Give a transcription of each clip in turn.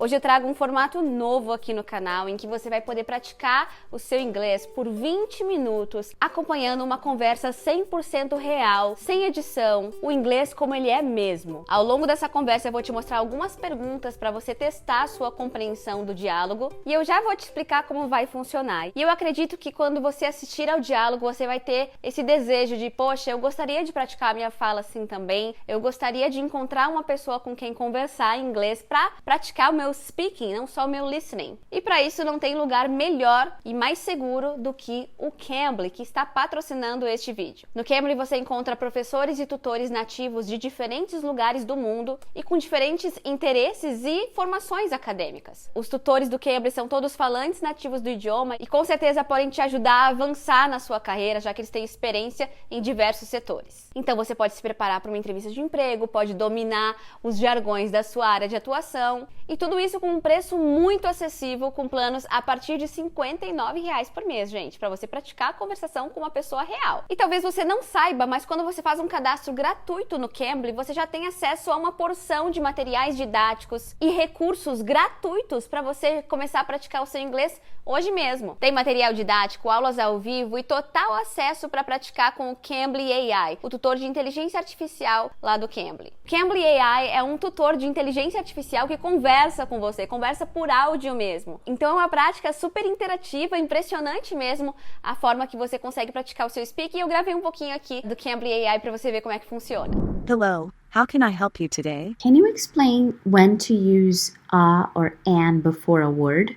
Hoje eu trago um formato novo aqui no canal em que você vai poder praticar o seu inglês por 20 minutos, acompanhando uma conversa 100% real, sem edição, o inglês como ele é mesmo. Ao longo dessa conversa eu vou te mostrar algumas perguntas para você testar a sua compreensão do diálogo e eu já vou te explicar como vai funcionar. E eu acredito que quando você assistir ao diálogo você vai ter esse desejo de, poxa, eu gostaria de praticar a minha fala assim também, eu gostaria de encontrar uma pessoa com quem conversar em inglês para praticar o meu speaking, não só o meu listening. E para isso não tem lugar melhor e mais seguro do que o Cambly, que está patrocinando este vídeo. No Cambly você encontra professores e tutores nativos de diferentes lugares do mundo e com diferentes interesses e formações acadêmicas. Os tutores do Cambly são todos falantes nativos do idioma e com certeza podem te ajudar a avançar na sua carreira, já que eles têm experiência em diversos setores. Então você pode se preparar para uma entrevista de emprego, pode dominar os jargões da sua área de atuação e tudo isso com um preço muito acessível, com planos a partir de R$ 59 por mês, gente, para você praticar a conversação com uma pessoa real. E talvez você não saiba, mas quando você faz um cadastro gratuito no Cambly, você já tem acesso a uma porção de materiais didáticos e recursos gratuitos para você começar a praticar o seu inglês hoje mesmo. Tem material didático, aulas ao vivo e total acesso para praticar com o Cambly AI, o tutor de inteligência artificial lá do Cambly. Cambly AI é um tutor de inteligência artificial que conversa com você, conversa por áudio mesmo. Então é uma prática super interativa, impressionante mesmo a forma que você consegue praticar o seu speaking. E eu gravei um pouquinho aqui do Cambly AI para você ver como é que funciona. Hello, how can I help you today? Can you explain when to use a or an before a word?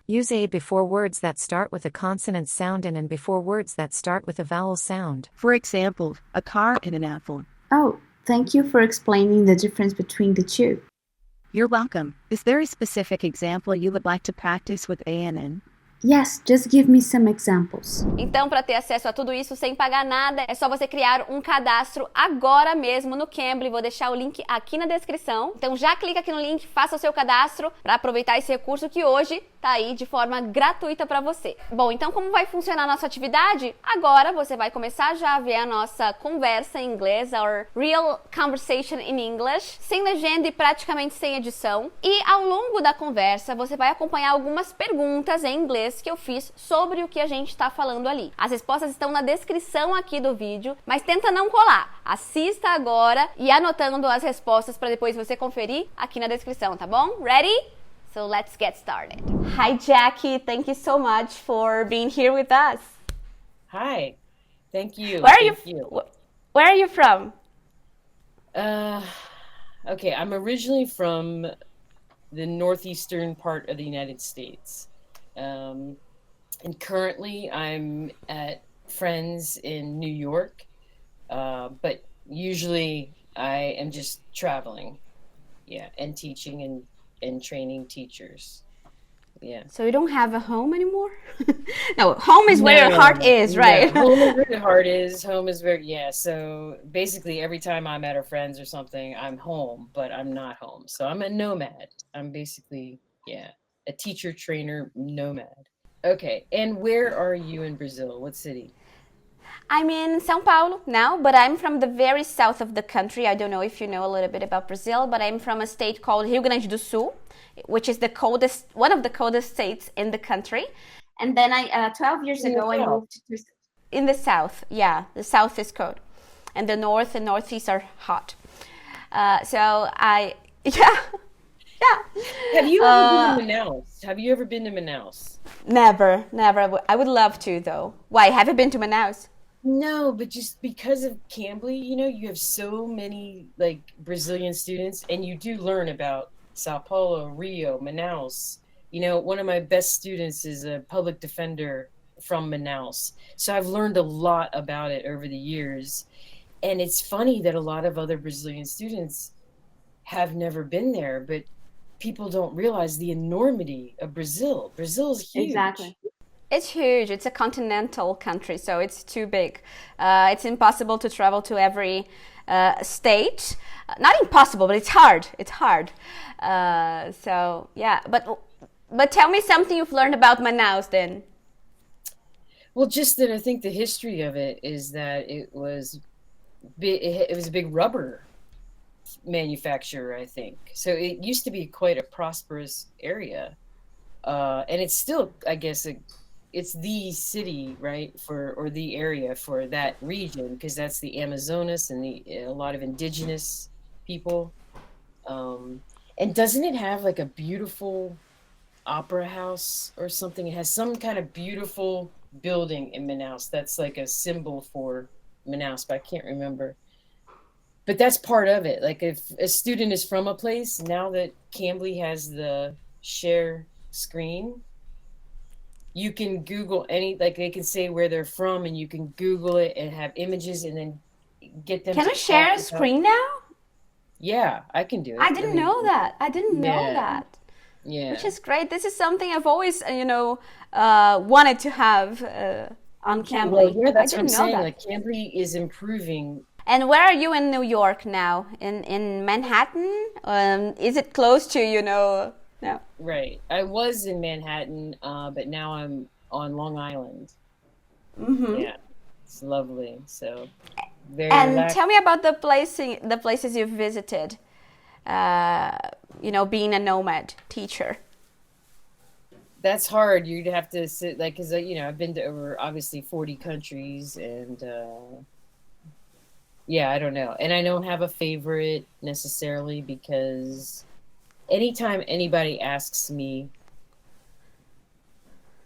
Use a before words that start with a consonant sound and before words that start with a vowel sound. For example, a car and an apple. Oh, thank you for explaining the difference between the two. You're welcome. Is there a specific example you would like to practice with a and an? Yes, just give me some examples. Então, para ter acesso a tudo isso sem pagar nada, é só você criar um cadastro agora mesmo no Cambly. Vou deixar o link aqui na descrição. Então já clica aqui no link, faça o seu cadastro para aproveitar esse recurso que hoje tá aí de forma gratuita para você. Bom, então como vai funcionar a nossa atividade? Agora você vai começar já a ver a nossa conversa em inglês, our real conversation in English, sem legenda e praticamente sem edição. E ao longo da conversa você vai acompanhar algumas perguntas em inglês que eu fiz sobre o que a gente está falando ali. As respostas estão na descrição aqui do vídeo, mas tenta não colar. Assista agora e anotando as respostas para depois você conferir aqui na descrição, tá bom? Ready? So let's get started. Hi Jackie, thank you so much for being here with us. Hi, thank you. Where are you from? Okay, I'm originally from the northeastern part of the United States. And currently I'm at friends in New York, but usually I am just traveling, and teaching and training teachers. Yeah. So you don't have a home anymore? No, home is where your heart is, right? No, home is where your heart is. Home is where, so basically every time I'm at our friends or something, I'm home, but I'm not home. So I'm a nomad. I'm basically, a teacher, trainer, nomad. Okay, and where are you in Brazil? What city? I'm in São Paulo now, but I'm from the very south of the country. I don't know if you know a little bit about Brazil, but I'm from a state called Rio Grande do Sul, which is one of the coldest states in the country. And then 12 years ago, I moved to in the south. Yeah, the south is cold, and the north and northeast are hot. Have you ever been to Manaus? Have you ever been to Manaus? Never. I would love to, though. Why? Have you been to Manaus? No, but just because of Cambly, you have so many Brazilian students, and you do learn about Sao Paulo, Rio, Manaus. One of my best students is a public defender from Manaus. So I've learned a lot about it over the years. And it's funny that a lot of other Brazilian students have never been there, but people don't realize the enormity of Brazil. Brazil is huge. Exactly. It's huge. It's a continental country, so it's too big. It's impossible to travel to every state. Not impossible, but it's hard. It's hard. But tell me something you've learned about Manaus then. Well, just that I think the history of it is that it was a big rubber manufacturer, I think. So it used to be quite a prosperous area. And it's still, I guess, it's the city, right, or the area for that region, because that's the Amazonas and a lot of indigenous people. And doesn't it have like a beautiful opera house or something? It has some kind of beautiful building in Manaus that's like a symbol for Manaus, but I can't remember. But that's part of it. Like if a student is from a place, now that Cambly has the share screen, you can Google like they can say where they're from, and you can Google it and have images and then get them. Can I share a screen now? Yeah, I can do it. I didn't know that. I didn't know that. Yeah. Which is great. This is something I've always, wanted to have on Cambly. Well, yeah, that's I what I'm didn't know saying. that. Like Cambly is improving. And where are you in New York now? In Manhattan? Is it close to, no? Right. I was in Manhattan, but now I'm on Long Island. Mm-hmm. Yeah, it's lovely. So very And relaxed. tell me about the places you've visited. Being a nomad teacher. That's hard. You'd have to sit because I've been to over obviously 40 countries, and yeah, I don't know. And I don't have a favorite necessarily, because anytime anybody asks me,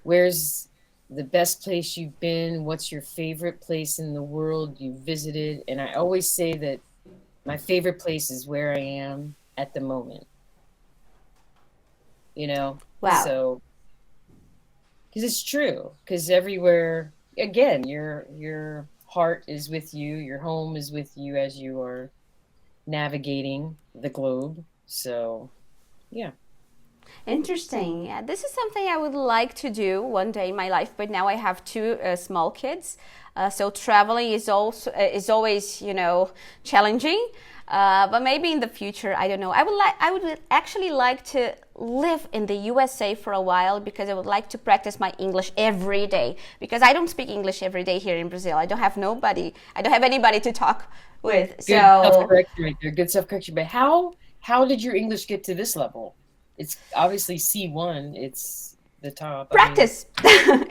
where's the best place you've been? What's your favorite place in the world you visited? And I always say that my favorite place is where I am at the moment. Wow. So, because it's true. Because everywhere, again, your heart is with you. Your home is with you as you are navigating the globe. So, yeah. Interesting. Yeah, this is something I would like to do one day in my life, but now I have two small kids, so traveling is always challenging. But maybe in the future, I don't know. I would actually like to live in the USA for a while, because I would like to practice my English every day, because I don't speak English every day here in Brazil. I don't have anybody to talk with. Good So self-correction right there. Good self-correction. But how did your English get to this level? It's obviously C1. It's the top. practice.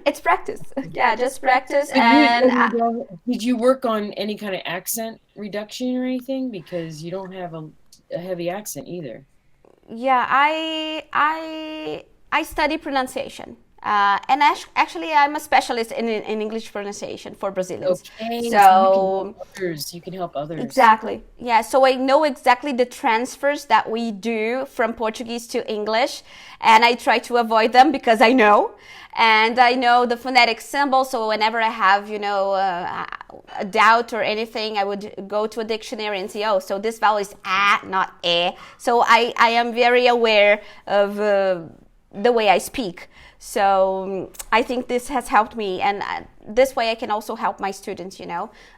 It's practice. Yeah, just practice. Did you work on any kind of accent reduction or anything? Because you don't have a heavy accent either. Yeah, I study pronunciation, and actually I'm a specialist in English pronunciation for Brazilians. Okay, So you can help others. exactly, yeah. So I know exactly the transfers that we do from Portuguese to English, and I try to avoid them because I know. And I know the phonetic symbols, so whenever I have, a doubt or anything, I would go to a dictionary and say, oh, so this vowel is a, not e. So I am very aware of the way I speak. So I think this has helped me, and this way I can also help my students,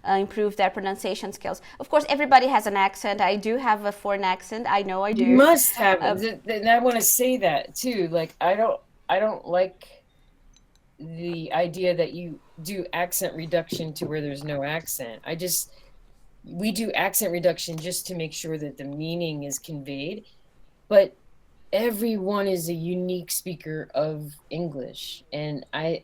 improve their pronunciation skills. Of course, everybody has an accent. I do have a foreign accent. I know I do. You must have, and I want to say that too. Like I don't like the idea that you do accent reduction to where there's no accent. We do accent reduction just to make sure that the meaning is conveyed, but everyone is a unique speaker of English, and I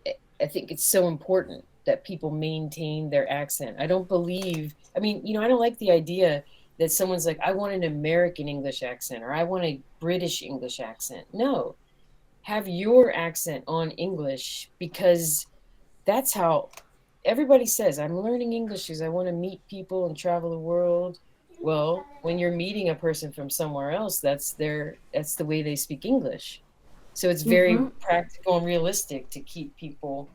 think it's so important that people maintain their accent. I don't like the idea that someone's like, I want an American English accent, or I want a British English accent. No. Have your accent on English, because that's how everybody says, I'm learning English because I want to meet people and travel the world. Well, when you're meeting a person from somewhere else, that's the way they speak English. So it's very practical and realistic to keep people,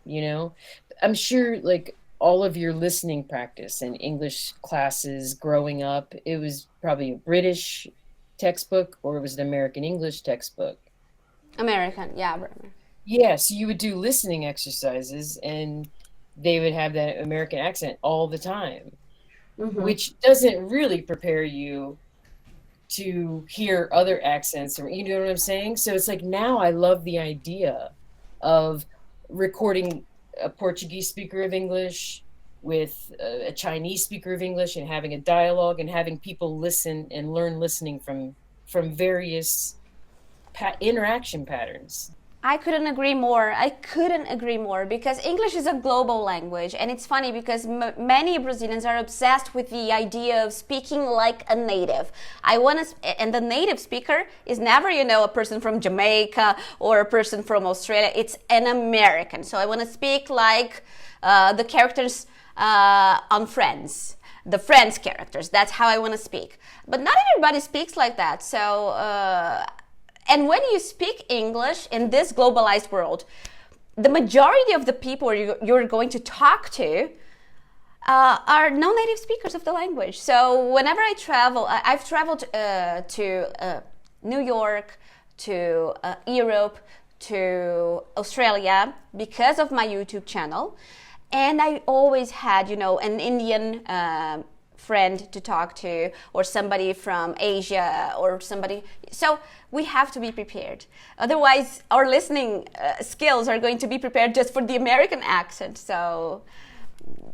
I'm sure like all of your listening practice and English classes growing up, it was probably a British textbook or it was an American English textbook. American, yeah. Yeah, so you would do listening exercises and they would have that American accent all the time, which doesn't really prepare you to hear other accents, or you know what I'm saying? So it's like now I love the idea of recording a Portuguese speaker of English with a Chinese speaker of English and having a dialogue and having people listen and learn listening from various interaction patterns. I couldn't agree more. I couldn't agree more, because English is a global language, and it's funny because many Brazilians are obsessed with the idea of speaking like a native. And the native speaker is never, a person from Jamaica or a person from Australia. It's an American. So I want to speak like the characters on Friends. The Friends characters. That's how I want to speak. But not everybody speaks like that. So. And when you speak English in this globalized world, the majority of the people you're going to talk to are non-native speakers of the language. So whenever I travel, I've traveled to New York, to Europe, to Australia because of my YouTube channel. And I always had, an Indian friend to talk to, or somebody from Asia, or somebody. So we have to be prepared. Otherwise, our listening skills are going to be prepared just for the American accent. So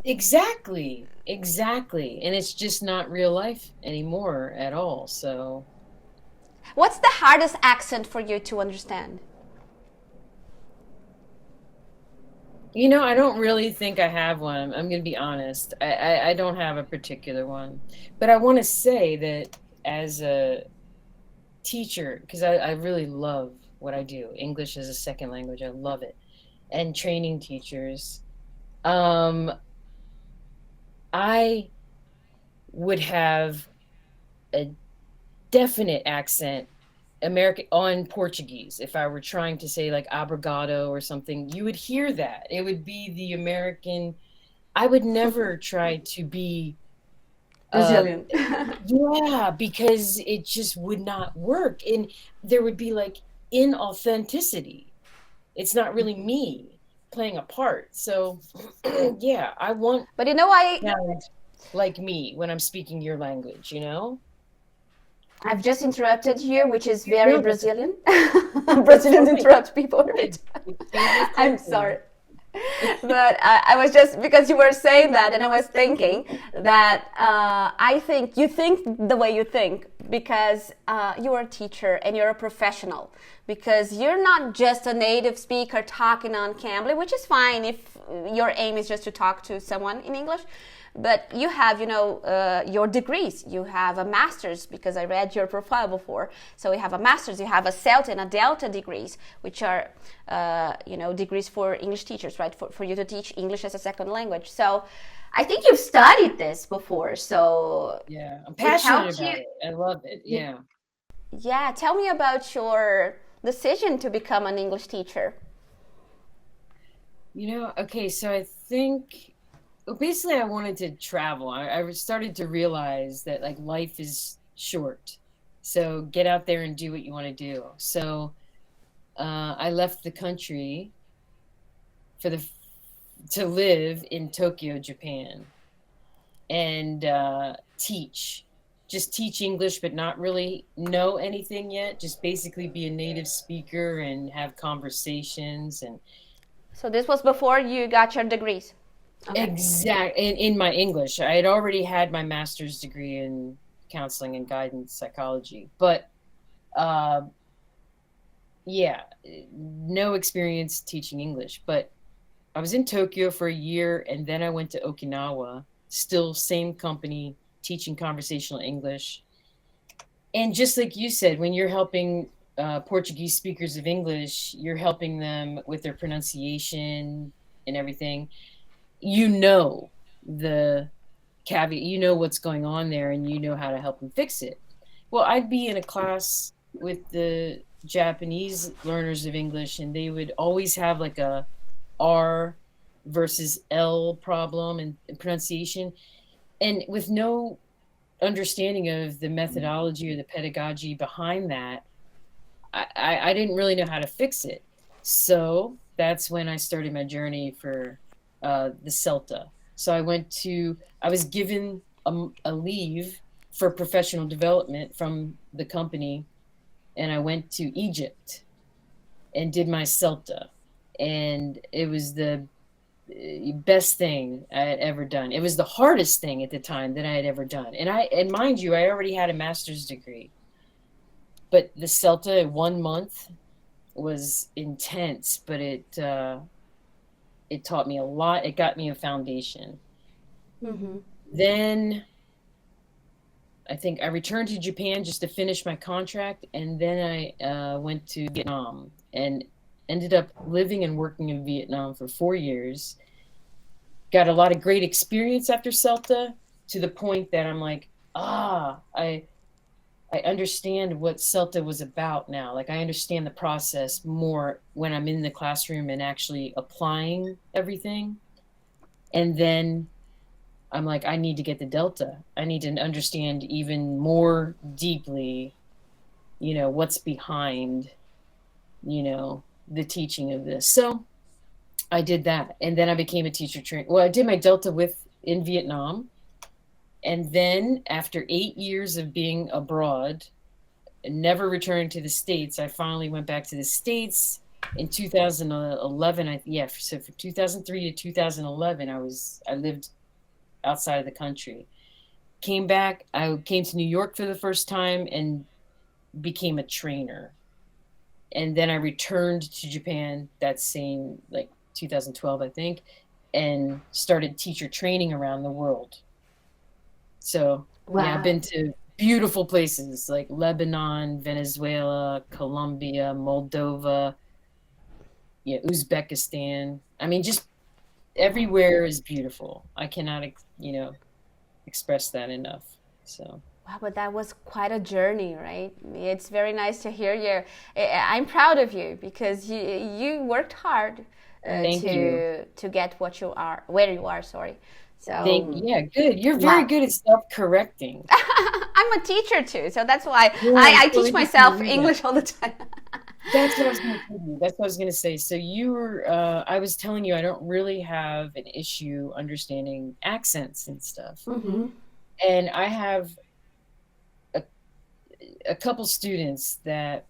exactly. And it's just not real life anymore at all. So what's the hardest accent for you to understand? I don't really think I have one. I'm going to be honest. I don't have a particular one. But I want to say that as a teacher, because I really love what I do. English as a second language. I love it. And training teachers. I would have a definite accent American on Portuguese. If I were trying to say like obrigado or something, you would hear that. It would be the American. I would never try to be Brazilian. Yeah, because it just would not work. And there would be like inauthenticity. It's not really me playing a part. So yeah, I want But I talent like me when I'm speaking your language, I've just interrupted you, which is very Brazilian. Brazilians interrupt people. I'm sorry. But I was just, because you were saying that, and I was thinking that I think you think the way you think because you are a teacher and you're a professional. Because you're not just a native speaker talking on Cambly, which is fine if your aim is just to talk to someone in English. But you have, your degrees. You have a master's, because I read your profile before. So you have a master's, you have a CELTA and a DELTA degrees, which are, degrees for English teachers, right? For you to teach English as a second language. So I think you've studied this before. So yeah, I'm passionate about it. I love it. Yeah. Yeah. Tell me about your decision to become an English teacher. Okay, so I think. Well, basically, I wanted to travel. I started to realize that like life is short, so get out there and do what you want to do. So I left the country to live in Tokyo, Japan, and teach English, but not really know anything yet. Just basically be a native speaker and have conversations. And so this was before you got your degrees. Okay. Exactly. In my English, I had already had my master's degree in counseling and guidance psychology, but no experience teaching English. But I was in Tokyo for a year, and then I went to Okinawa, still same company, teaching conversational English. And just like you said, when you're helping Portuguese speakers of English, you're helping them with their pronunciation and everything. The caveat, what's going on there, and you know how to help them fix it. Well, I'd be in a class with the Japanese learners of English, and they would always have like a R versus L problem and pronunciation. And with no understanding of the methodology or the pedagogy behind that, I didn't really know how to fix it. So that's when I started my journey for the CELTA. So I was given a leave for professional development from the company, and I went to Egypt and did my CELTA. And it was the best thing I had ever done. It was the hardest thing at the time that I had ever done. And mind you, I already had a master's degree. But the CELTA 1 month was intense, but it taught me a lot. It got me a foundation. Then I think I returned to Japan just to finish my contract, and then I went to Vietnam and ended up living and working in Vietnam for 4 years. Got a lot of great experience after CELTA, to the point that I'm like, I understand what CELTA was about now. Like, I understand the process more when I'm in the classroom and actually applying everything. And then I'm like, I need to get the Delta. I need to understand even more deeply, what's behind, the teaching of this. So I did that. And then I became a teacher trainer. Well, I did my Delta in Vietnam. And then after 8 years of being abroad and never returning to the States, I finally went back to the States in 2011. So from 2003 to 2011, I lived outside of the country. Came back, I came to New York for the first time and became a trainer. And then I returned to Japan that same, 2012, I think, and started teacher training around the world. So yeah, I've been to beautiful places like Lebanon, Venezuela, Colombia, Moldova, Uzbekistan. I mean, just everywhere is beautiful. I cannot, express that enough. So. Wow, but that was quite a journey, right? It's very nice to hear you. I'm proud of you because you worked hard to get where you are. Sorry. So yeah, good. You're very good at self-correcting. I'm a teacher too, so that's why I teach myself English all the time. That's what I was going to tell you. That's what I was going to say. So I was telling you, I don't really have an issue understanding accents and stuff. And I have a couple students that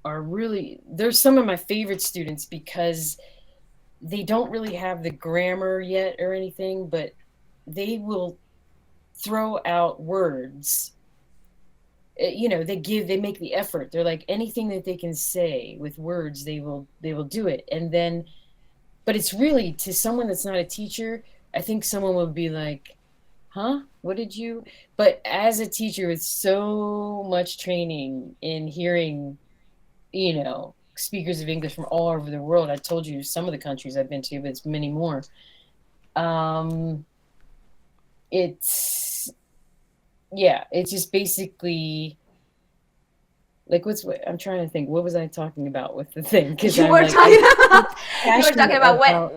they're some of my favorite students because they don't really have the grammar yet or anything, but they will throw out words. They make the effort. They're like, anything that they can say with words, they will do it. And then, but it's really, to someone that's not a teacher, I think someone would be like, huh? What did you? But as a teacher with so much training in hearing, speakers of English from all over the world, I told you some of the countries I've been to, but it's many more. It's just basically I'm trying to think, what was I talking about with the thing? You were talking about when.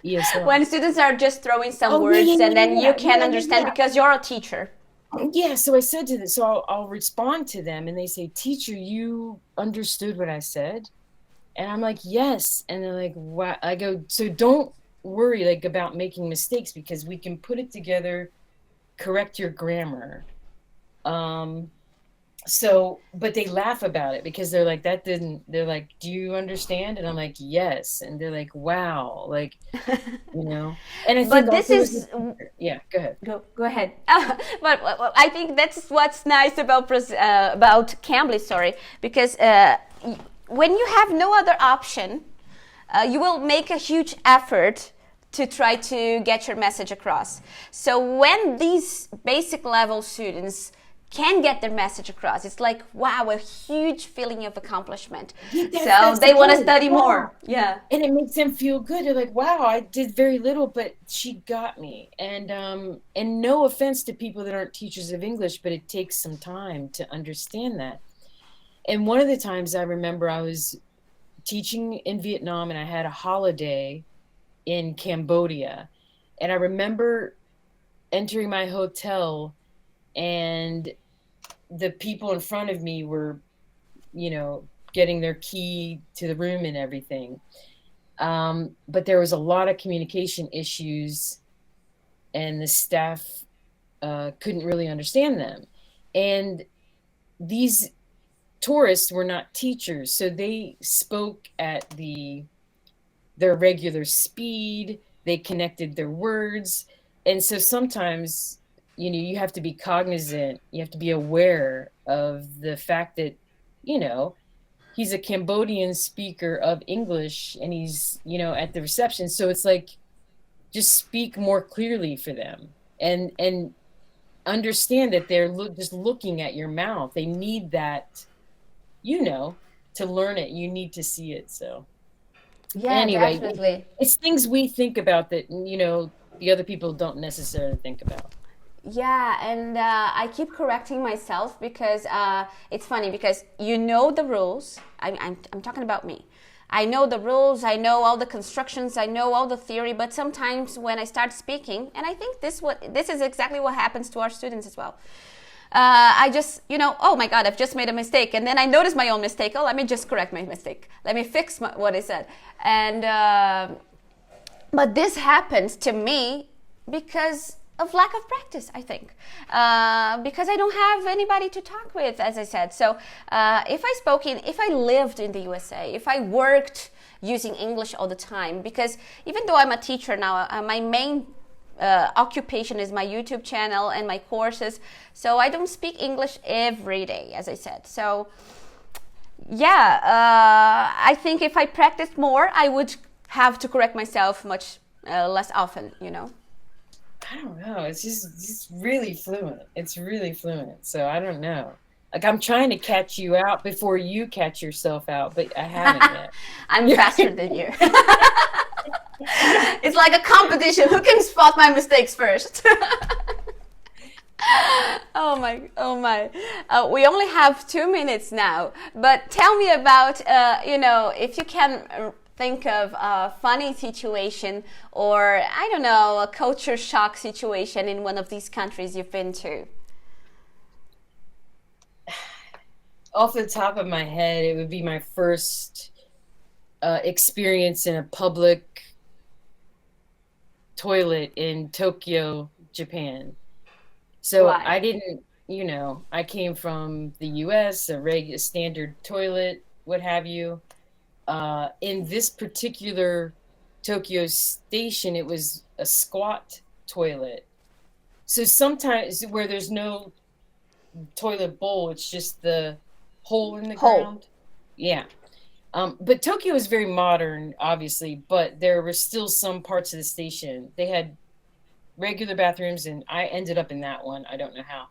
Yes, when students are just throwing some words and then you can't understand because you're a teacher. Yeah, so I said to them, so I'll respond to them and they say, teacher, you understood what I said? And I'm like, yes. And they're like, what? I go, so don't worry about making mistakes because we can put it together, correct your grammar. But they laugh about it because they're like, they're like, do you understand? And I'm like, yes. And they're like, wow. And I think, but this is, yeah, go ahead. Go ahead. But I think that's what's nice about Cambly, because when you have no other option, you will make a huge effort to try to get your message across. So when these basic level students can get their message across, it's like, wow, a huge feeling of accompliment. So they want to study more. Yeah. And it makes them feel good. They're like, wow, I did very little, but she got me. And no offense to people that aren't teachers of English, but it takes some time to understand that. And one of the times I remember I was teaching in Vietnam and I had a holiday in Cambodia. And I remember entering my hotel and the people in front of me were, getting their key to the room and everything. But there was a lot of communication issues and the staff couldn't really understand them. And these tourists were not teachers, so they spoke at their regular speed. they connected their words. And so sometimes, you know, you have to be cognizant, you have to be aware of the fact that, you know, he's a Cambodian speaker of English and he's, you know, at the reception. So it's like, just speak more clearly for them and understand that they're just looking at your mouth. They need that, you know, to learn it. You need to see it. So Yeah, anyway, definitely. it's things we think about that, you know, the other people don't necessarily think about. Yeah, and I keep correcting myself because it's funny because you know the rules. I'm talking about me. I know the rules, I know all the constructions, I know all the theory, but sometimes when I start speaking, and I think this is exactly what happens to our students as well. I just, you know, oh my God, I've just made a mistake. And then I notice my own mistake. Oh, let me just correct my mistake. Let me fix what I said. And, but this happens to me because of lack of practice, I think, because I don't have anybody to talk with, as I said. So if I lived in the USA, if I worked using English all the time, because even though I'm a teacher now, my main occupation is my YouTube channel and my courses, so I don't speak English every day, as I said. So yeah, I think if I practiced more, I would have to correct myself much less often, you know. I don't know. It's really fluent. It's really fluent. So I don't know. Like I'm trying to catch you out before you catch yourself out, but I haven't yet. I'm faster than you. It's like a competition. Who can spot my mistakes first? Oh my. We only have 2 minutes now, but tell me about, you know, if you can think of a funny situation or, I don't know, a culture shock situation in one of these countries you've been to. Off the top of my head, it would be my first experience in a public toilet in Tokyo, Japan. So Why? I didn't, you know, I came from the US, a standard toilet, what have you. In this particular Tokyo station, it was a squat toilet. So sometimes where there's no toilet bowl, it's just the hole in the ground. Yeah. But Tokyo is very modern, obviously, but there were still some parts of the station. They had regular bathrooms, and I ended up in that one. I don't know how.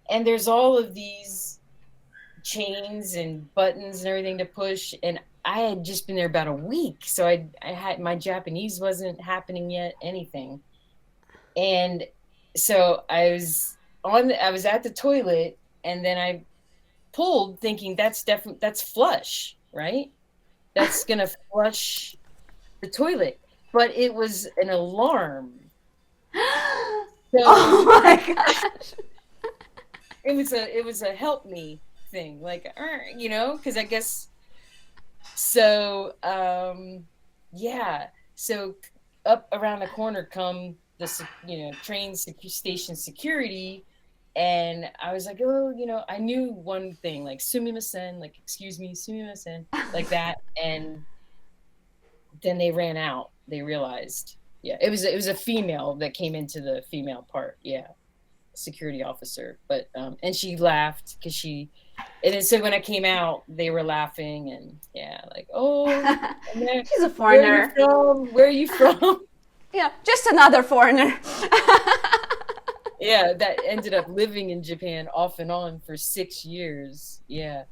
And there's all of these chains and buttons and everything to push, and I had just been there about a week, so I had my Japanese wasn't happening yet, anything. And so I was at the toilet, and then I pulled, thinking that's flush, right? That's gonna flush the toilet, but it was an alarm. So, Oh my gosh! it was a help me thing, like, you know, because I guess. So yeah, so up around the corner come the, you know, train station security, and I was like, oh, you know, I knew one thing, like sumimasen, like excuse me, sumimasen, like that, and then they ran out. They realized, yeah, it was a female that came into the female part, yeah, security officer, but and she laughed because she. And then so when I came out, they were laughing, and yeah, like, oh, She's a foreigner. Where are you from? Yeah, just another foreigner. Yeah, that ended up living in Japan off and on for 6 years. Yeah.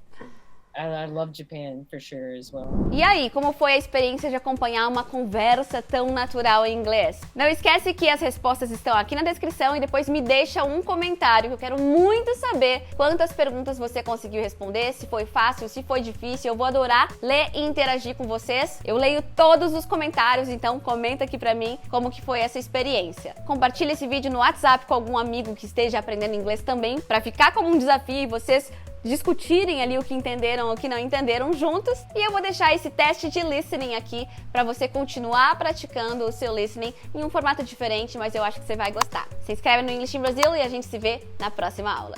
I love Japan for sure as well. E aí, como foi a experiência de acompanhar uma conversa tão natural em inglês? Não esquece que as respostas estão aqui na descrição e depois me deixa um comentário que eu quero muito saber quantas perguntas você conseguiu responder, se foi fácil, se foi difícil. Eu vou adorar ler e interagir com vocês. Eu leio todos os comentários, então comenta aqui pra mim como que foi essa experiência. Compartilha esse vídeo no WhatsApp com algum amigo que esteja aprendendo inglês também, pra ficar como um desafio e vocês discutirem ali o que entenderam ou o que não entenderam juntos. E eu vou deixar esse teste de listening aqui para você continuar praticando o seu listening em um formato diferente, mas eu acho que você vai gostar. Se inscreve no English in Brazil e a gente se vê na próxima aula.